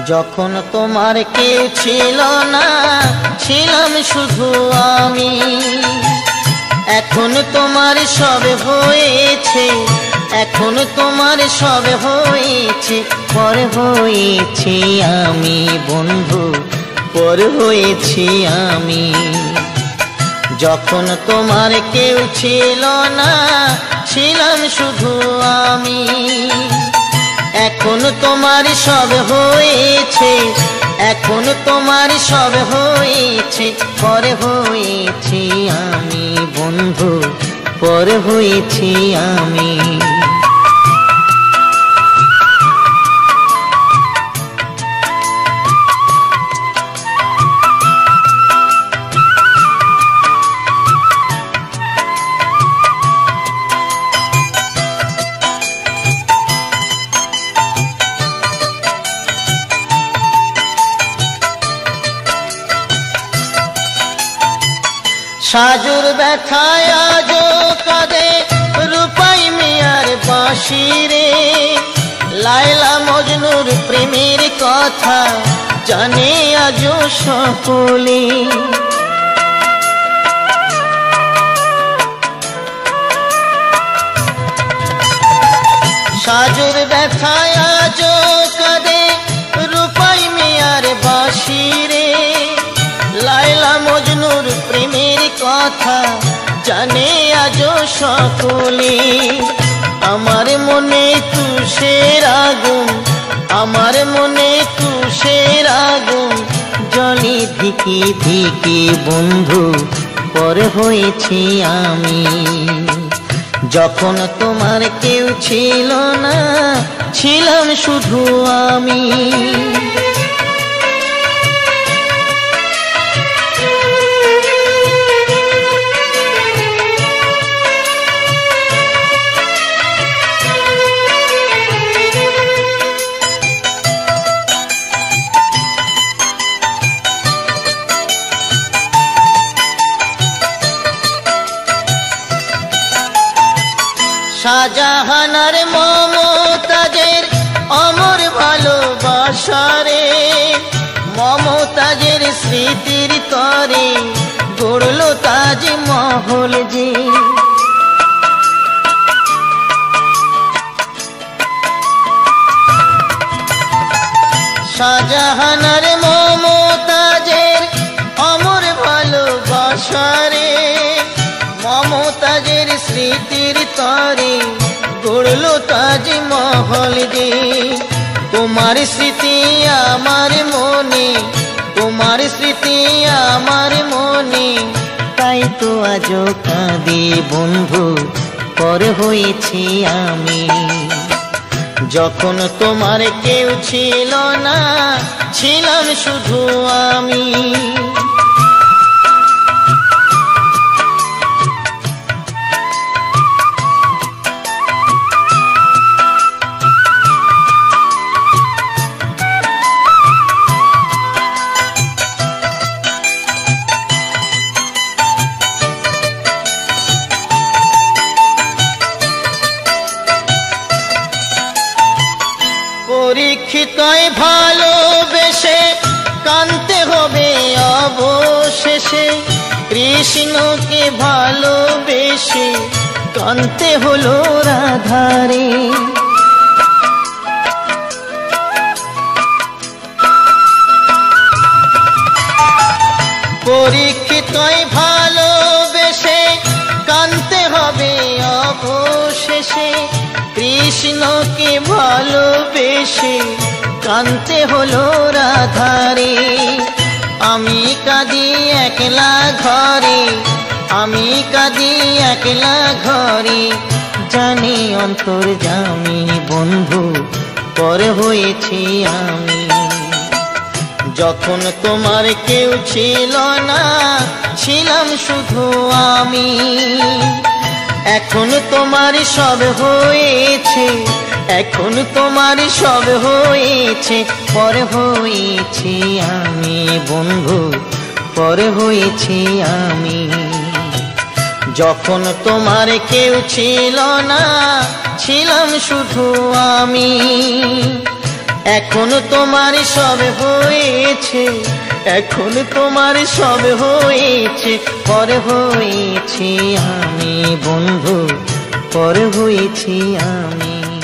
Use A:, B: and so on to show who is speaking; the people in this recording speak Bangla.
A: যখন তোমার কেউ ছিল না, ছিলাম শুধু আমি। এখন তোমার সব হয়েছে, এখন তোমার সব হয়েছে, পর হয়েছি আমি বন্ধু, পর হয়েছি আমি। যখন তোমার কেউ ছিল না, ছিলাম শুধু আমি। এখন তোমার সব হয়েছে, এখন তোমার সব হয়েছে, পর হয়েছি আমি বন্ধু, পর হয়েছি আমি। সাজুর ব্যথায় আজো কাঁদে রূপাই মিয়ার বাঁশি রে। লায়লা মজনুর প্রেমের কথা জানে আজো সকলে। সাজুর ব্যথায় আজো কাঁদে রূপাই মিয়ার বাঁশি রে। লায়লা মজনুর প্রেমের কথা জানে আজো সকলে। আমার মনে তুষের আগুন, আমার মনে তুষের আগুন জ্বলে ধিকে ধিকে বন্ধু, পর হয়েছি আমি। যখন তোমার কেউ ছিল না, ছিলাম শুধু আমি। শাহজাহানার মমতাজের অমর ভালোবাসারে, মমতাজের স্মৃতির তরে গড়ল তাজমহল যে। শাহজাহানার মমতাজের অমর ভালোবাসারে, মমতাজের স্মৃতির তরে গড়ল তাজমহল যে। তোমার স্মৃতি আমার মনে, তোমার স্মৃতি আমার মনে, তাই তো আজও কাঁদি বন্ধু, পর হয়েছি আমি। যখন তোমার কেউ ছিল না, ছিলাম শুধু আমি। পরীক্ষিতই ভালোবেসে কানতে হবে অবশেষে, কৃষ্ণকে ভালোবেসে কানতে হলো রাধারে। পরীক্ষিতই ভালোবেসে কানতে হবে অবশেষে, কৃষ্ণকে ভালোবেসে কানতে হলো রাধারে। আমি কাঁদি একলা ঘরে, আমি কাঁদি একলা ঘরে, জানি অন্তর্যামী বন্ধু, পর হয়েছি আমি। যখন তোমার কেউ ছিল না, ছিলাম শুধু আমি। এখন তোমার সব হয়েছে, এখন তোমার সব হয়েছে, পর হয়েছি আমি বন্ধু, পর হয়েছি আমি। যখন তোমার কেউ ছিল না, ছিলাম শুধু আমি। এখন তোমার সব হয়েছে, এখন তোমার সব হয়েছে, পর হয়েছি আমি বন্ধু, পর হয়েছি আমি।